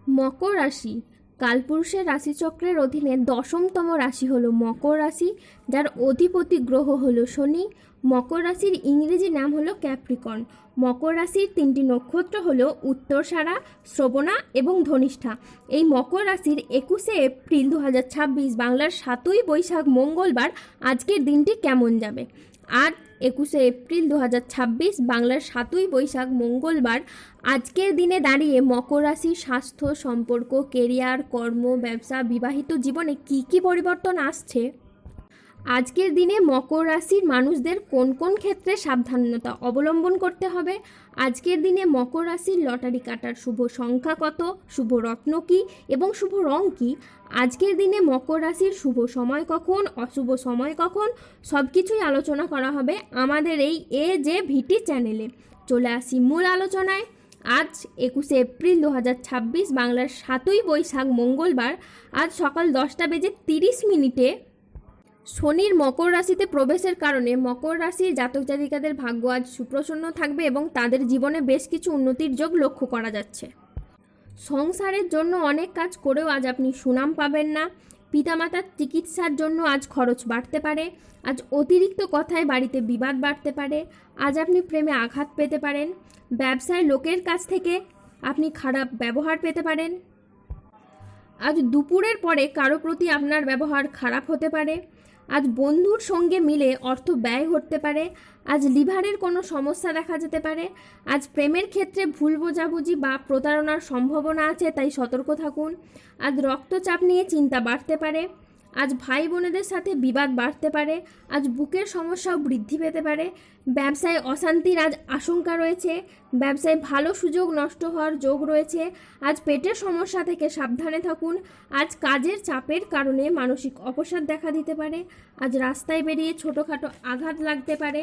মকর রাশি কালপুরুষের রাশিচক্রের অধীনে 10তম রাশি হলো মকর রাশি, যার অধিপতি গ্রহ হলো শনি। মকর রাশির ইংরেজি নাম হলো ক্যাপ্রিকন। মকর রাশির 3টি নক্ষত্র হলো উত্তরসারা, শ্রবণা এবং ধনিষ্ঠা। এই মকর রাশির 21শে এপ্রিল 2026 বাংলার 7ই বৈশাখ মঙ্গলবার আজকের দিনটি কেমন যাবে। আজ 21শে এপ্রিল 2026 বাংলার 7ই বৈশাখ মঙ্গলবার আজকের দিনে দাঁড়িয়ে মকর রাশির স্বাস্থ্য, সম্পর্ক, কেরিয়ার, কর্ম, ব্যবসা, বিবাহিত জীবনে কী পরিবর্তন আসছে। আজকের দিনে মকর রাশির মানুষদের কোন কোন ক্ষেত্রে সাবধানতা অবলম্বন করতে হবে। আজকের দিনে মকর রাশির লটারি কাটার শুভ সংখ্যা কত, শুভ রত্ন কী এবং শুভ রং কী। আজকের দিনে মকর রাশির শুভ সময় কখন, অশুভ সময় কখন, সব কিছুই আলোচনা করা হবে আমাদের এই AJVT চ্যানেলে। চলে আসি মূল আলোচনায়। আজ 21শে এপ্রিল 2026 বাংলার 7ই বৈশাখ মঙ্গলবার আজ সকাল 10:30 শনির মকর রাশিতে প্রবেশের কারণে মকর রাশির জাতক জাতিকাদের ভাগ্য আজ সুপ্রসন্ন থাকবে এবং তাদের জীবনে বেশ কিছু উন্নতির যোগ লক্ষ্য করা যাচ্ছে। সংসারের জন্য অনেক কাজ করেও আজ আপনি সুনাম পাবেন না। পিতামাতার চিকিৎসার জন্য আজ খরচ বাড়তে পারে। আজ অতিরিক্ত কথায় বাড়িতে বিবাদ বাড়তে পারে। আজ আপনি প্রেমে আঘাত পেতে পারেন। ব্যবসায় লোকের কাছ থেকে আপনি খারাপ ব্যবহার পেতে পারেন। আজ দুপুরের পরে কারো প্রতি আপনার ব্যবহার খারাপ হতে পারে। আজ বন্ধুর সঙ্গে মিলে অর্থ ব্যয় ঘটতে পারে। আজ লিভারের কোনো সমস্যা দেখা যেতে পারে। আজ প্রেমের ক্ষেত্রে ভুল বোঝাবুঝি বা প্রতারণার সম্ভাবনা আছে, তাই সতর্ক থাকুন। আজ রক্তচাপ নিয়ে চিন্তা বাড়তে পারে। আজ ভাই বোনেদের সাথে বিবাদ বাড়তে পারে। আজ বুকের সমস্যাও বৃদ্ধি পেতে পারে। ব্যবসায় অশান্তির আজ আশঙ্কা রয়েছে। ব্যবসায় ভালো সুযোগ নষ্ট হওয়ার যোগ রয়েছে। আজ পেটের সমস্যা থেকে সাবধানে থাকুন। আজ কাজের চাপের কারণে মানসিক অবসাদ দেখা দিতে পারে। আজ রাস্তায় বেরিয়ে ছোটোখাটো আঘাত লাগতে পারে।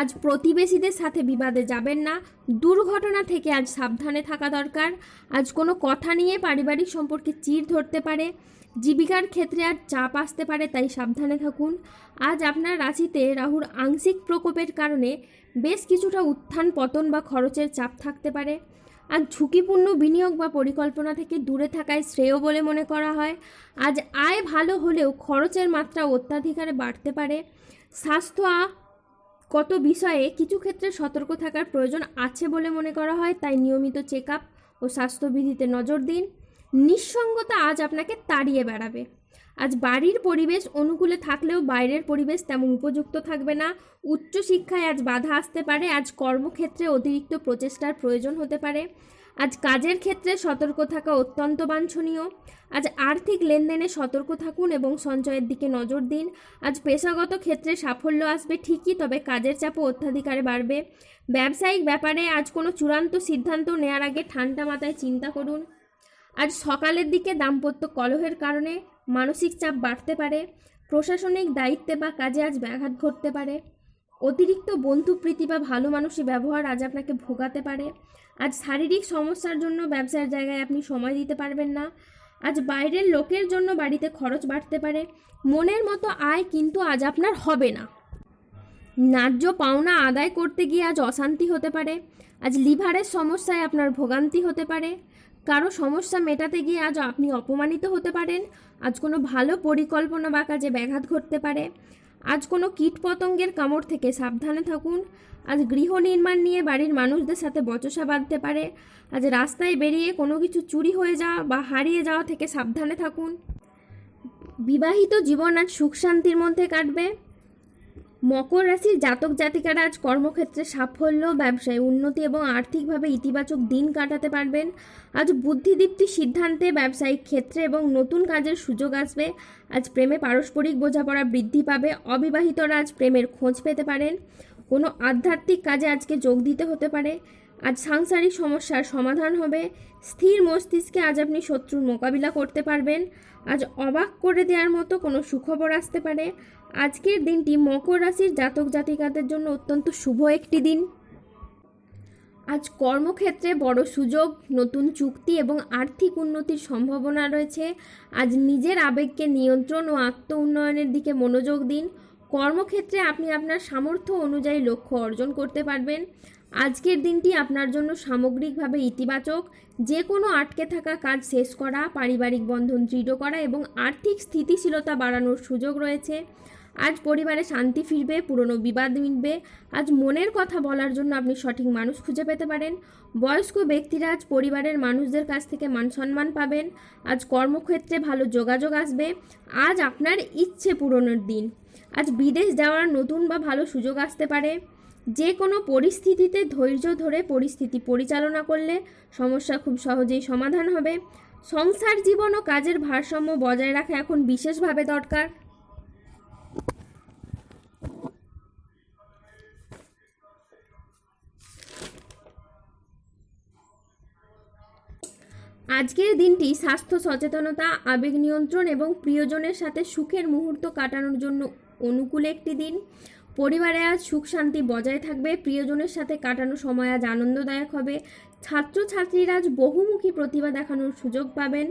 আজ প্রতিবেশীদের সাথে বিবাদে যাবেন না। দুর্ঘটনা থেকে আজ সাবধানে থাকা দরকার। আজ কোনো কথা নিয়ে পারিবারিক সম্পর্কে চিড় ধরতে পারে। জীবিকার ক্ষেত্রে আজ চাপ আসতে পারে, তাই সাবধানে থাকুন। আজ আপনার রাশিতে রাহুর আংশিক প্রকোপের কারণে বেশ কিছুটা উত্থান পতন বা খরচের চাপ থাকতে পারে। আজ ঝুঁকিপূর্ণ বিনিয়োগ বা পরিকল্পনা থেকে দূরে থাকাই শ্রেয় বলে মনে করা হয়। আজ আয় ভালো হলেও খরচের মাত্রা অত্যাধিকারে বাড়তে পারে। স্বাস্থ্যগত বিষয়ে কিছু ক্ষেত্রে সতর্ক থাকার প্রয়োজন আছে বলে মনে করা হয়, তাই নিয়মিত চেক আপ ও স্বাস্থ্যবিধিতে নজর দিন। নিঃসঙ্গতা আজ আপনাকে তাড়িয়ে বেড়াবে। আজ বাড়ির পরিবেশ অনুকূলে থাকলেও বাইরের পরিবেশ তেমন উপযুক্ত থাকবে না। উচ্চশিক্ষায় আজ বাধা আসতে পারে। আজ কর্মক্ষেত্রে অতিরিক্ত প্রচেষ্টার প্রয়োজন হতে পারে। আজ কাজের ক্ষেত্রে সতর্ক থাকা অত্যন্ত বাঞ্ছনীয়। আজ আর্থিক লেনদেনে সতর্ক থাকুন এবং সঞ্চয়ের দিকে নজর দিন। আজ পেশাগত ক্ষেত্রে সাফল্য আসবে ঠিকই, তবে কাজের চাপও অত্যাধিকারে বাড়বে। ব্যবসায়িক ব্যাপারে আজ কোনো চূড়ান্ত সিদ্ধান্ত নেওয়ার আগে ঠান্ডা মাথায় চিন্তা করুন। আজ সকালের দিকে দাম্পত্য কলহের কারণে মানসিক চাপ বাড়তে পারে। প্রশাসনিক দায়িত্বে বা কাজে আজ ব্যাঘাত ঘটতে পারে। অতিরিক্ত বন্ধুপ্রীতি বা ভালো মানুষের ব্যবহার আজ আপনাকে ভোগাতে পারে। আজ শারীরিক সমস্যার জন্য ব্যবসার জায়গায় আপনি সময় দিতে পারবেন না। আজ বাইরের লোকের জন্য বাড়িতে খরচ বাড়তে পারে। মনের মতো আয় কিন্তু আজ আপনার হবে না। ন্যায্য পাওনা আদায় করতে গিয়ে আজ অশান্তি হতে পারে। আজ লিভারের সমস্যায় আপনার ভোগান্তি হতে পারে। কারো সমস্যা মেটাতে গিয়ে আজ আপনি অপমানিত হতে পারেন। আজ কোনো ভালো পরিকল্পনা বা কাজে ব্যাঘাত ঘটতে পারে। আজ কোনো কীটপতঙ্গের কামড় থেকে সাবধানে থাকুন। আজ গৃহ নির্মাণ নিয়ে বাড়ির মানুষদের সাথে বচসা বাঁধতে পারে। আজ রাস্তায় বেরিয়ে কোনো কিছু চুরি হয়ে যাওয়া বা হারিয়ে যাওয়া থেকে সাবধানে থাকুন। বিবাহিত জীবন আজ সুখ শান্তির মধ্যে কাটবে। মকর রাশির জাতক জাতিকারা আজ কর্মক্ষেত্রে সাফল্য, ব্যবসায় উন্নতি এবং আর্থিকভাবে ইতিবাচক দিন কাটাতে পারবেন। আজ বুদ্ধিদীপ্তি সিদ্ধান্তে ব্যবসায়িক ক্ষেত্রে এবং নতুন কাজের সুযোগ আসবে। আজ প্রেমে পারস্পরিক বোঝাপড়া বৃদ্ধি পাবে। অবিবাহিতরা আজ প্রেমের খোঁজ পেতে পারেন। কোনো আধ্যাত্মিক কাজে আজকে যোগ দিতে হতে পারে। আজ সাংসারিক সমস্যার সমাধান হবে। স্থির মস্তিষ্কে আজ আপনি শত্রুর মোকাবিলা করতে পারবেন। আজ অবাক করে দেওয়ার মতো কোনো সুখবর আসতে পারে। আজকের দিনটি মকর রাশির জাতক জাতিকাদের জন্য অত্যন্ত শুভ একটি দিন। আজ কর্মক্ষেত্রে বড় সুযোগ, নতুন চুক্তি এবং আর্থিক উন্নতির সম্ভাবনা রয়েছে। আজ নিজের আবেগকে নিয়ন্ত্রণ ও আত্ম উন্নয়নের দিকে মনোযোগ দিন। কর্মক্ষেত্রে আপনি আপনার সামর্থ্য অনুযায়ী লক্ষ্য অর্জন করতে পারবেন। আজকের দিনটি আপনার জন্য সামগ্রিকভাবে ইতিবাচক। যে কোনো আটকে থাকা কাজ শেষ করা, পারিবারিক বন্ধন দৃঢ় করা এবং আর্থিক স্থিতিশীলতা বাড়ানোর সুযোগ রয়েছে। আজ পরিবারে শান্তি ফিরবে, পুরনো বিবাদ মিটবে। আজ মনের কথা বলার জন্য আপনি সঠিক মানুষ খুঁজে পেতে পারেন। বয়স্ক ব্যক্তিরা আজ পরিবারের মানুষদের কাছ থেকে মান সম্মান পাবেন। আজ কর্মক্ষেত্রে ভালো যোগাযোগ আসবে। আজ আপনার ইচ্ছে পূরণের দিন। আজ বিদেশ যাওয়ার নতুন বা ভালো সুযোগ আসতে পারে। যে কোনো পরিস্থিতিতে ধৈর্য ধরে পরিস্থিতি পরিচালনা করলে সমস্যা খুব সহজেই সমাধান হবে। সংসার জীবন ও কাজের ভারসাম্য বজায় রাখা এখন বিশেষভাবে দরকার। আজকের দিনটি স্বাস্থ্য সচেতনতা, আবেগ নিয়ন্ত্রণ এবং প্রিয়জনের সাথে সুখের মুহূর্ত কাটানোর জন্য অনুকূল একটি দিন। পরিবারে আজ সুখ শান্তি বজায় থাকবে। প্রিয়জনের সাথে কাটানো সময় আজ আনন্দদায়ক হবে। ছাত্রছাত্রীরা আজ বহুমুখী প্রতিভা দেখানোর সুযোগ পাবেন।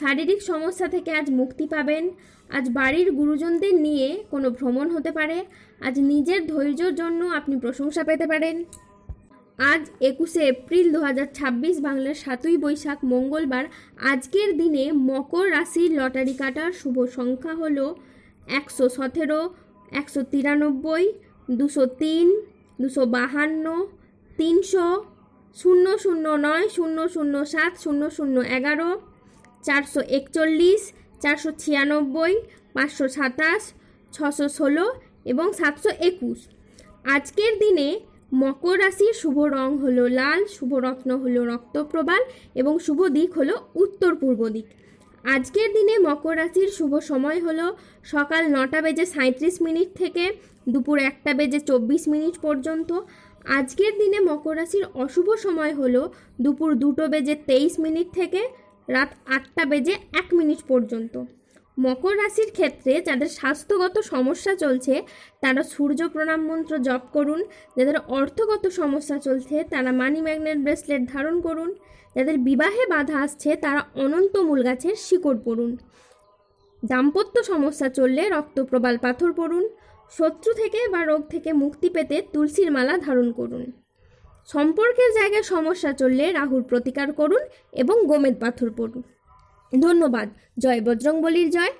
শারীরিক সমস্যা থেকে আজ মুক্তি পাবেন। আজ বাড়ির গুরুজনদের নিয়ে কোনো ভ্রমণ হতে পারে। আজ নিজের ধৈর্যের জন্য আপনি প্রশংসা পেতে পারেন। আজ 21শে এপ্রিল 2026 বাংলার 7ই বৈশাখ মঙ্গলবার। আজকের দিনে মকর রাশির লটারি কাটার শুভ সংখ্যা হলো 117, 193, 203, 252, 300, 009, 007, 0011, 441, 496, 527, 616 এবং 721। আজকের দিনে মকর রাশির শুভ রং হলো লাল, শুভ রত্ন হলো রক্তপ্রবাল এবং শুভ দিক হলো উত্তর পূর্ব দিক। আজকের দিনে মকর রাশির শুভ সময় হলো সকাল 9:37 থেকে দুপুর 1:24 পর্যন্ত। আজকের দিনে মকর রাশির অশুভ সময় হলো দুপুর 2:23 থেকে রাত 8:01 পর্যন্ত। মকর রাশির ক্ষেত্রে যাদের স্বাস্থ্যগত সমস্যা চলছে তারা সূর্য প্রণাম মন্ত্র জপ করুন। যাদের অর্থগত সমস্যা চলছে তারা মানি ম্যাগনেট ব্রেসলেট ধারণ করুন। যাদের বিবাহে বাধা আসছে তারা অনন্ত মূল গাছের শিকড় পড়ুন। দাম্পত্য সমস্যা চললে রক্তপ্রবাল পাথর পড়ুন। শত্রু থেকে বা রোগ থেকে মুক্তি পেতে তুলসীর মালা ধারণ করুন। সম্পর্কের জায়গায় সমস্যা চললে রাহুর প্রতিকার করুন এবং গোমেদ পাথর পড়ুন। ধন্যবাদ। জয় বজরংবলীর জয়।